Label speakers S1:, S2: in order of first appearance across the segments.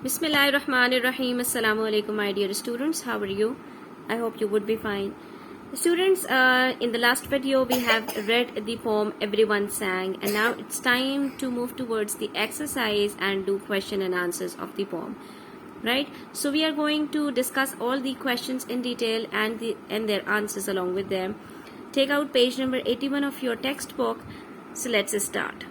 S1: Bismillahirrahmanirrahim. Assalamu alaikum, my dear students. How are you? I hope you would be fine. Students, in the last video we have read the poem Everyone Sang, and now it's time to move towards the exercise and do question and answers of the poem. Right? So we are going to discuss all the questions in detail and their answers along with them. Take out page number 81 of your textbook. So let's start.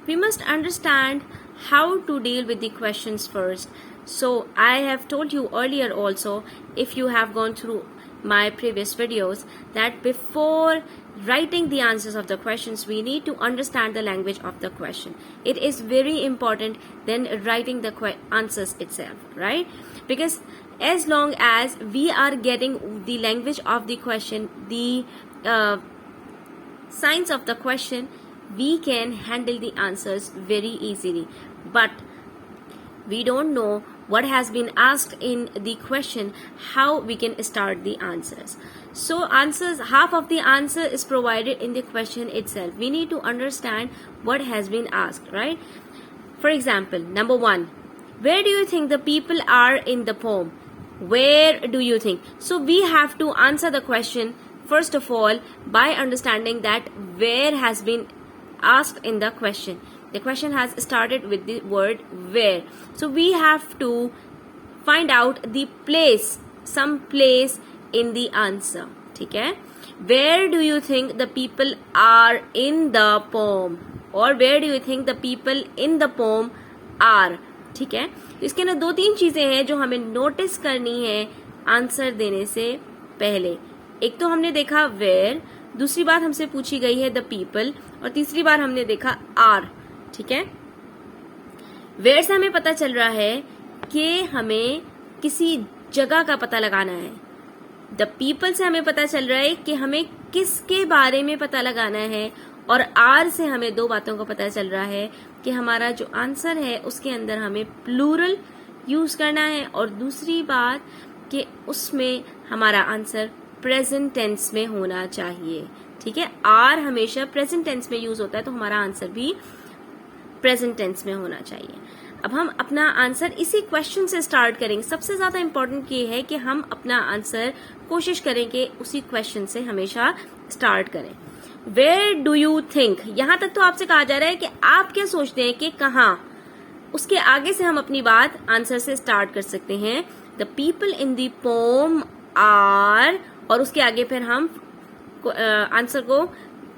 S1: We must understand how to deal with the questions first. So I have told you earlier also, if you have gone through my previous videos, that before writing the answers of the questions, we need to understand the language of the question. It is very important than writing the answers itself, right? Because as long as we are getting the language of the question, the signs of the question, we can handle the answers very easily. But we don't know what has been asked in the question, how we can start the answers. So answers, half of the answer is provided in the question itself. We need to understand what has been asked, right? For example, number 1, where do you think the people are in the poem? Where do you think? So we have to answer the question first of all by understanding that where has been asked in the question. The question has started with the word where. So we have to find out the place, some place in the answer. Okay? Where do you think the people are in the poem? Or where do you think the people in the poem are? ठीक है, तो इसके अंदर 2-3 चीजें हैं जो हमें notice करनी है आंसर देने से पहले. एक तो हमने देखा वेयर, दूसरी बात हमसे पूछी गई है द पीपल, और तीसरी बार हमने देखा आर. ठीक है, वेयर से हमें पता चल रहा है कि हमें किसी जगह का पता लगाना है. द पीपल से हमें पता चल रहा है कि हमें किसके बारे में पता लगाना है, और आर से हमें 2 बातों का पता चल रहा है कि हमारा जो आंसर है उसके अंदर हमें प्लूरल यूज करना है, और दूसरी बात कि उसमें हमारा आंसर प्रेजेंट टेंस में होना चाहिए. ठीक है, आर हमेशा प्रेजेंट टेंस में यूज होता है, तो हमारा आंसर भी प्रेजेंट टेंस में होना चाहिए. अब हम अपना आंसर इसी क्वेश्चन से स्टार्ट करेंगे. सबसे ज्यादा इंपॉर्टेंट ये है कि हम अपना आंसर कोशिश करें कि उसी क्वेश्चन से हमेशा स्टार्ट करें. वेयर डू यू थिंक, यहां तक तो आपसे कहा जा रहा है कि आप क्या सोचते हैं कि कहां. उसके आगे से हम अपनी बात आंसर से स्टार्ट कर सकते हैं. The people in the poem are, और उसके आगे फिर हम आंसर को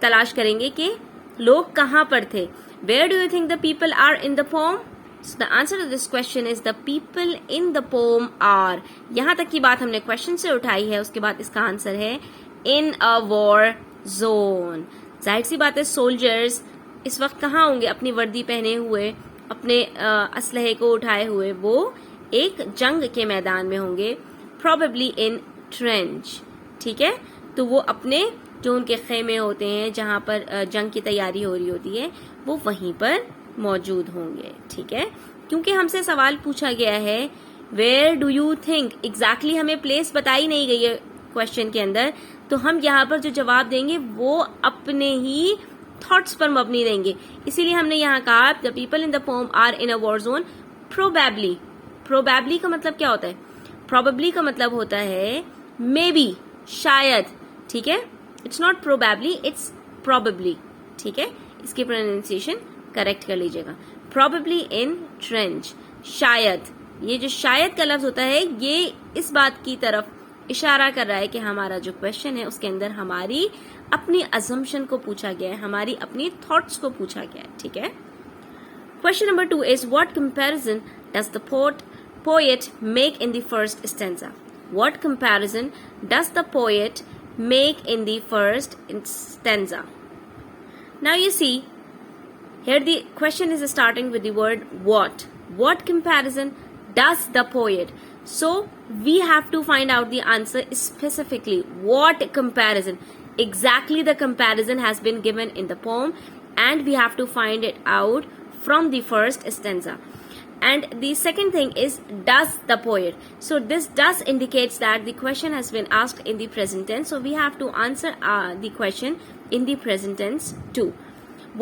S1: तलाश करेंगे कि लोग कहां पर थे. Where do you think the people are in the poem? So the answer to this question is the people in the poem are. यहां तक की बात हमने क्वेश्चन से उठाई है, उसके बाद इसका आंसर है in a war zone. जाहिर सी बात है, सोल्जर्स इस वक्त कहाँ होंगे? अपनी वर्दी पहने हुए, अपने असलहे को उठाए हुए, वो एक जंग के मैदान में होंगे. Probably in trench. ठीक है, तो वो अपने जो उनके खेमे होते हैं जहां पर जंग की तैयारी हो रही होती है, वो वहीं पर मौजूद होंगे. ठीक है, क्योंकि हमसे सवाल पूछा गया है where do you think, exactly हमें प्लेस बताई नहीं गई है क्वेश्चन के अंदर, तो हम यहाँ पर जो जवाब देंगे वो अपने ही थॉट्स पर मबनी देंगे. इसीलिए हमने यहाँ कहा the people in the poem are in a war zone. Probably, probably का मतलब क्या होता है? प्रोबेबली का मतलब होता है मे बी, शायद. ठीक है, it's not probably, it's probably. ठीक है, इसकी प्रोनाउंसिएशन करेक्ट कर लीजिएगा. प्रोबेबली इन ट्रेंच, शायद. ये जो शायद का लफ्ज होता है, ये इस बात की तरफ इशारा कर रहा है कि हमारा जो क्वेश्चन है उसके अंदर हमारी अपनी अजम्पशन को पूछा गया है, हमारी अपनी थॉट्स को पूछा गया है. ठीक है, question number 2 is what comparison does the poet make in the first stanza? What comparison does the poet make in the first stanza? Now you see, here the question is starting with the word what. What comparison does the poet? So we have to find out the answer specifically. What comparison? Exactly the comparison has been given in the poem, and we have to find it out from the first stanza. And the second thing is does the poet. So this does indicates that the question has been asked in the present tense, so we have to answer the question in the present tense too.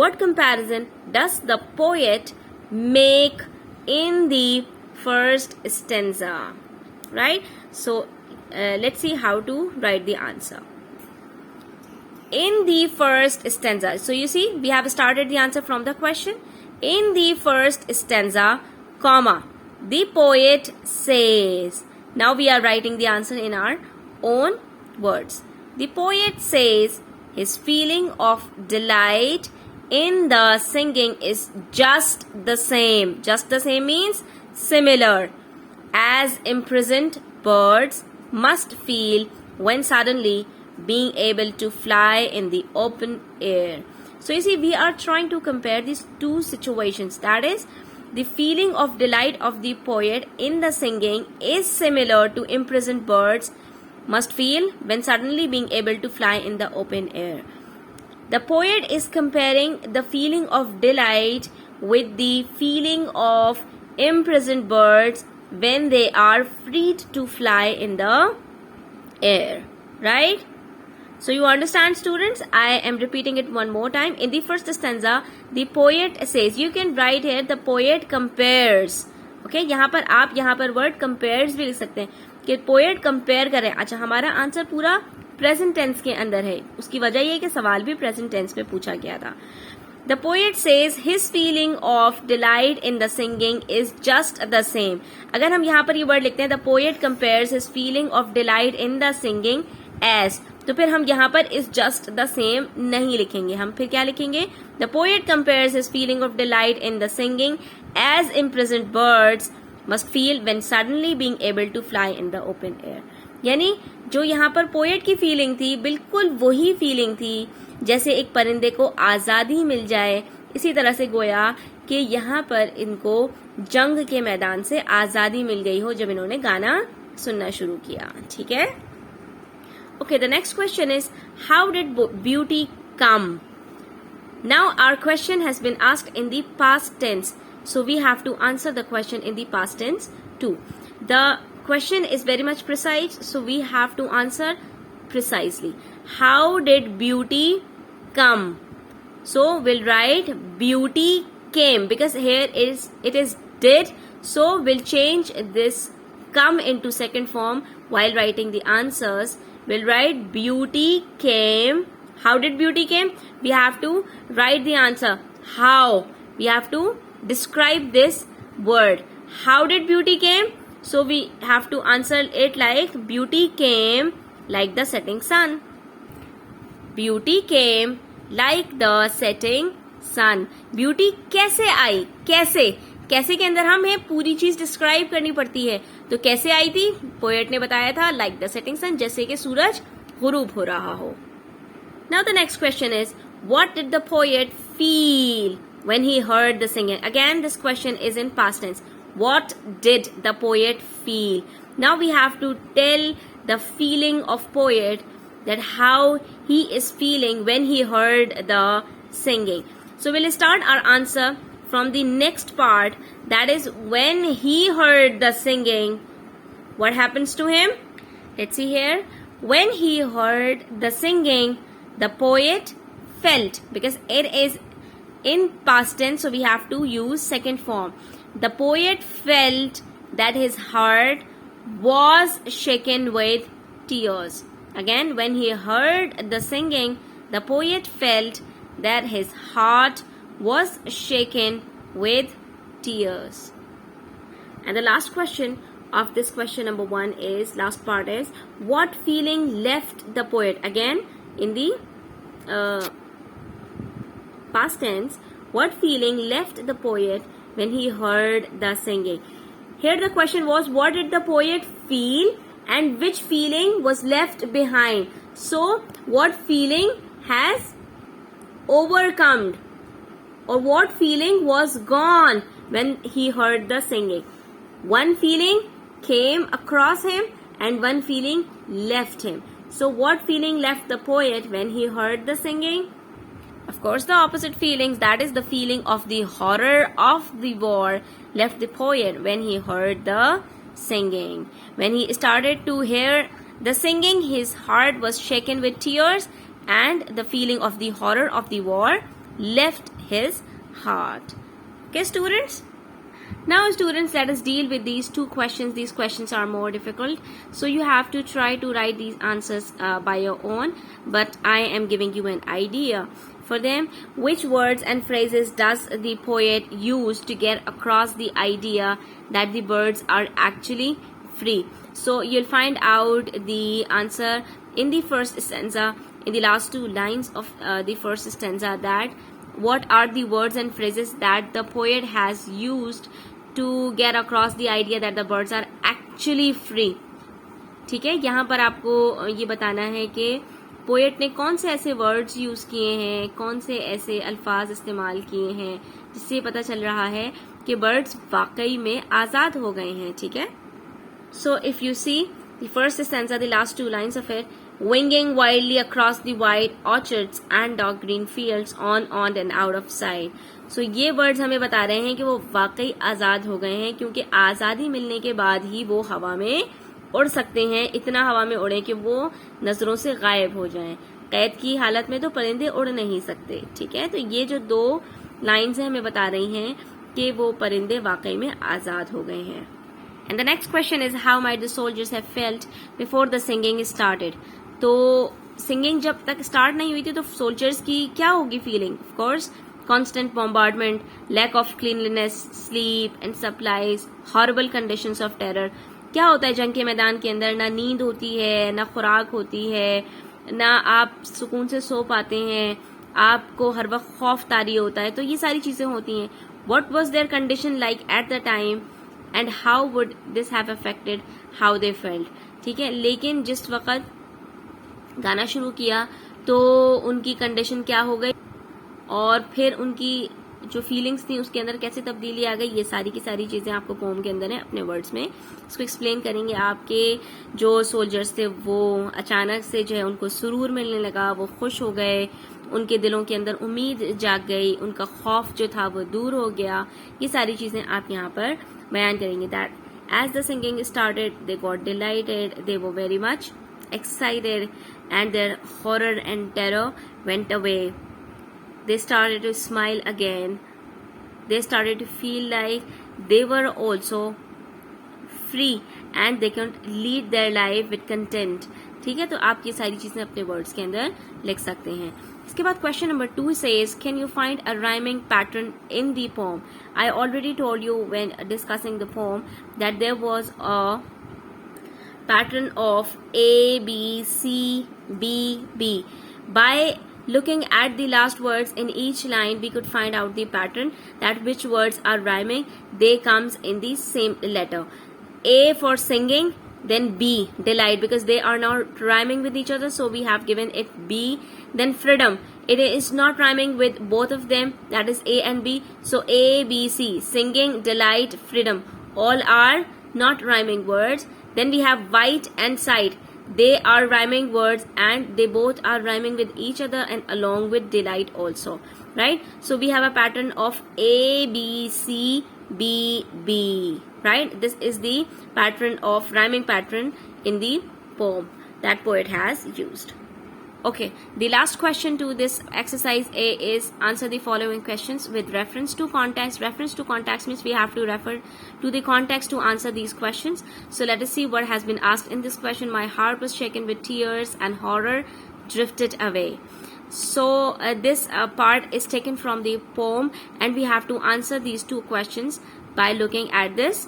S1: What comparison does the poet make in the first stanza, right? So let's see how to write the answer. In the first stanza, so you see we have started the answer from the question. In the first stanza, comma, the poet says. Now we are writing the answer in our own words. The poet says his feeling of delight in the singing is just the same. Just the same means similar as imprisoned birds must feel when suddenly being able to fly in the open air. So you see, we are trying to compare these two situations. That is, the feeling of delight of the poet in the singing is similar to imprisoned birds must feel when suddenly being able to fly in the open air. The poet is comparing the feeling of delight with the feeling of imprisoned birds when they are freed to fly in the air, right? So you understand, students? I am repeating it one more time. In the first stanza, the poet says, you can write here the poet compares. Okay, यहाँ पर आप यहाँ पर word compares भी लिख सकते हैं कि poet compare करे. अच्छा, हमारा आंसर पूरा प्रेजेंट टेंस के अंदर है. उसकी वजह ये है कि सवाल भी प्रेजेंट टेंस में पूछा गया था. The poet says his feeling of delight in the singing is just the same. अगर हम यहाँ पर ये वर्ड लिखते हैं the poet compares his feeling of delight in the singing as, तो फिर हम यहाँ पर is just the same नहीं लिखेंगे. हम फिर क्या लिखेंगे? The poet compares his feeling of delight in the singing as imprisoned birds must feel when suddenly being able to fly in the open air. यानी जो यहाँ पर पोएट की फीलिंग थी बिल्कुल वही फीलिंग थी जैसे एक परिंदे को आजादी मिल जाए. इसी तरह से गोया कि यहाँ पर इनको जंग के मैदान से आजादी मिल गई हो जब इन्होंने गाना सुनना शुरू किया. ठीक है. Okay, the next question is, how did beauty come? Now our question has been asked in the past tense, so we have to answer the question in the past tense too. The question is very much precise, so we have to answer precisely. How did beauty come? So we'll write beauty came, because here it is did, so we'll change this come into second form while writing the answers. We'll write beauty came. How did beauty came? We have to write the answer. How? We have to describe this word. How did beauty came? So we have to answer it like beauty came like the setting sun. Beauty came like the setting sun. Beauty कैसे आई? कैसे? कैसे के अंदर हमें पूरी चीज describe करनी पड़ती है. तो कैसे आई थी? पोएट ने बताया था लाइक द सेटिंग सन, जैसे कि सूरज गुरूब हो रहा हो. Now the next question is, what did the poet feel when he heard the singing? Again this question is in past tense. What did the poet feel? Now we have to tell the feeling of poet, that how he is feeling when he heard the singing. So we'll start our answer from the next part, that is when he heard the singing, what happens to him? Let's see here. When he heard the singing, the poet felt, because it is in past tense, so we have to use second form. The poet felt that his heart was shaken with tears. Again, when he heard the singing, the poet felt that his heart was shaken with tears. And the last question of this question number 1 is, last part is, what feeling left the poet? Again, in the past tense, what feeling left the poet when he heard the singing? Here the question was, what did the poet feel and which feeling was left behind? So what feeling has overcome, or what feeling was gone when he heard the singing? One feeling came across him and one feeling left him. So what feeling left the poet when he heard the singing? Of course, the opposite feelings, that is the feeling of the horror of the war, left the poet when he heard the singing. When he started to hear the singing, his heart was shaken with tears, and the feeling of the horror of the war left his heart. Okay, students? Now students, let us deal with these two questions. These questions are more difficult, so you have to try to write these answers by your own, but I am giving you an idea for them. Which words and phrases does the poet use to get across the idea that the birds are actually free? So you'll find out the answer in the first stanza, in the last two lines of the first stanza, that what are the words and phrases that the poet has used to get across the idea that the birds are actually free. ठीक है, यहाँ पर आपको ये बताना है कि poet ने कौन से ऐसे वर्ड्स यूज किए हैं, कौन से ऐसे अल्फाज इस्तेमाल किए हैं जिससे पता चल रहा है कि बर्ड्स वाकई में आजाद हो गए हैं. ठीक है, so if you see the first stanza, the last two lines of it, winging wildly across the wide orchards and dark green fields on and out of sight. So ये वर्ड्स हमें बता रहे हैं कि वो वाकई आजाद हो गए हैं, क्योंकि आजादी मिलने के बाद ही वो हवा में उड़ सकते हैं. इतना हवा में उड़े कि वो नजरों से गायब हो जाएं. कैद की हालत में तो परिंदे उड़ नहीं सकते. ठीक है, तो ये जो दो लाइन्स हैं हमें बता रही हैं कि वो परिंदे वाकई में आजाद हो गए हैं. And the next question is, how might the soldiers have felt before the singing started? तो सिंगिंग जब तक स्टार्ट नहीं हुई थी तो सोल्जर्स की क्या होगी feeling? Of course, constant bombardment, lack of cleanliness, sleep and supplies, horrible conditions of terror. क्या होता है जंग के मैदान के अंदर? ना नींद होती है, ना खुराक होती है, ना आप सुकून से सो पाते हैं, आपको हर वक्त खौफ तारी होता है. तो ये सारी चीजें होती हैं. What was there condition like at the time and how would this have affected how they felt? ठीक है, लेकिन जिस वक्त गाना शुरू किया तो उनकी कंडीशन क्या हो गई और फिर उनकी जो फीलिंग्स थी उसके अंदर कैसे तब्दीली आ गई, ये सारी की सारी चीजें आपको पोम के अंदर है अपने वर्ड्स में इसको एक्सप्लेन करेंगे. आपके जो सोल्जर्स थे वो अचानक से जो है उनको सुरूर मिलने लगा, वो खुश हो गए, उनके दिलों के अंदर उम्मीद जाग गई, उनका खौफ जो था वो दूर हो गया. ये सारी चीजें आप यहाँ पर बयान करेंगे. That as the singing started they got delighted, they were very much excited and their horror and terror went away. They started to smile again. They started to feel like they were also free and they could lead their life with content. ठीक है, तो आप ये सारी चीजें अपने words के अंदर लिख सकते हैं. इसके बाद question number 2 says, can you find a rhyming pattern in the poem? I already told you when discussing the poem that there was a pattern of A, B, C, B, B. By looking at the last words in each line, we could find out the pattern that which words are rhyming. They comes in the same letter. A for singing, then B, delight, because they are not rhyming with each other, so we have given it B. Then freedom, it is not rhyming with both of them, that is A and B, so A, B, C, singing, delight, freedom, all are not rhyming words. Then we have white and sight. They are rhyming words and they both are rhyming with each other and along with delight also. Right? So we have a pattern of A, B, C, B, B. Right? This is the pattern of rhyming pattern in the poem that poet has used. Okay, the last question to this exercise A is answer the following questions with reference to context. Reference to context means we have to refer to the context to answer these questions. So let us see what has been asked in this question. My heart was shaken with tears and horror drifted away. So this part is taken from the poem and we have to answer these two questions by looking at this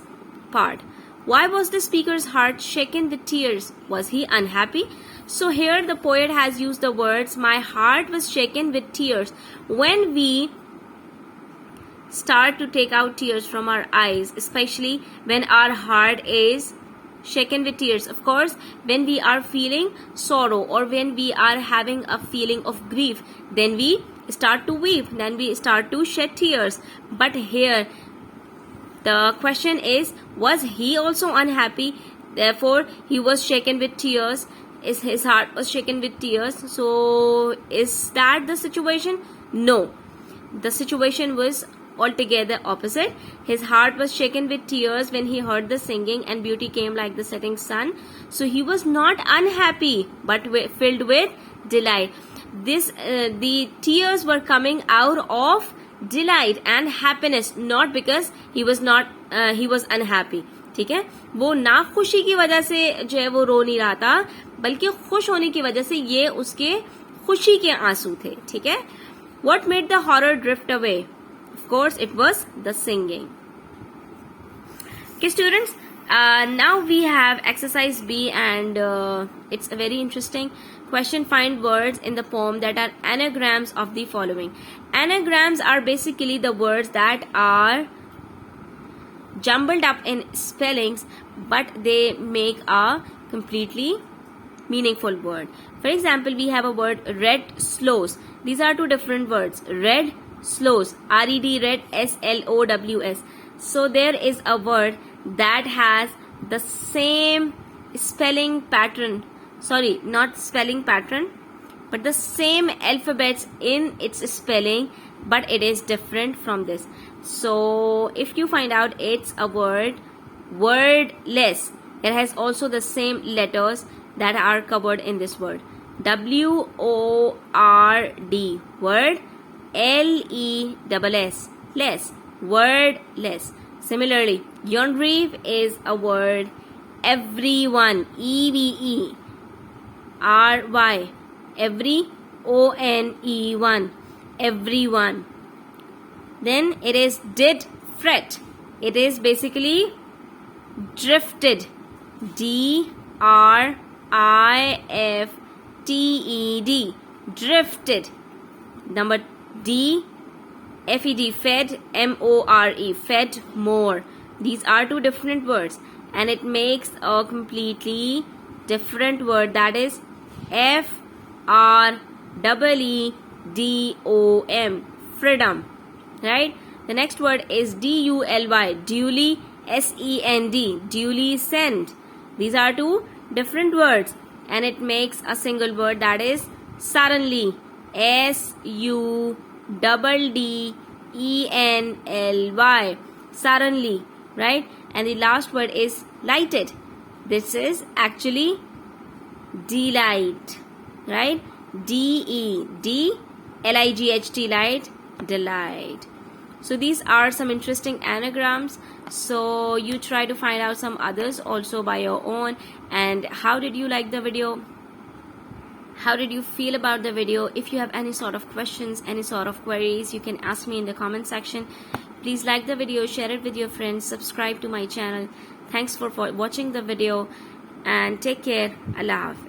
S1: part. Why was the speaker's heart shaken with tears? Was he unhappy? So here the poet has used the words, my heart was shaken with tears. When we start to take out tears from our eyes, especially when our heart is shaken with tears, of course, when we are feeling sorrow or when we are having a feeling of grief, then we start to weep, then we start to shed tears. But here the question is, was he also unhappy? Therefore, he was shaken with tears. His heart was shaken with tears. So, is that the situation? No. The situation was altogether opposite. His heart was shaken with tears when he heard the singing and beauty came like the setting sun. So, he was not unhappy but filled with delight. The tears were coming out of delight and happiness, not because he was unhappy. ठीक है, वो ना खुशी की वजह से जो है वो रो नहीं रहा था, बल्कि खुश होने की वजह से ये उसके खुशी के आंसू थे. ठीक है. What made the horror drift away? Of course, it was the singing. Okay, students. Now we have exercise B, and it's a very interesting question. Find words in the poem that are anagrams of the following. Anagrams are basically the words that are jumbled up in spellings, but they make a completely meaningful word. For example, we have a word red slows. These are two different words. Red slows, R-E-D, red, S-L-O-W-S. So there is a word that has the same spelling pattern, sorry, not spelling pattern, but the same alphabets in its spelling, but it is different from this. So if you find out it's a word wordless, it has also the same letters that are covered in this word. W-O-R-D, word. L-E-S-S, less, wordless. Similarly, Yonrev is a word. Everyone, E-V-E-R-Y, every, O-N-E-1, everyone. Then it is did fret. It is basically drifted. D-R-I-F-T-E-D, drifted. Number D, F-E-D, fed, M-O-R-E, fed more. These are two different words, and it makes a completely different word, that is F-R-E-E-D-O-M, freedom. Right? The next word is D-U-L-Y, duly, S-E-N-D, duly sent. These are two different words, and it makes a single word, that is suddenly, S-U-D-D-E-N-L-Y, suddenly, right? And the last word is lighted. This is actually delight, right? D-E-D-L-I-G-H-T, light, delight. So these are some interesting anagrams. So you try to find out some others also by your own. And how did you like the video? How did you feel about the video? If you have any sort of questions, any sort of queries, you can ask me in the comment section. Please like the video, share it with your friends, subscribe to my channel. Thanks for watching the video, and take care. Allah Hafiz.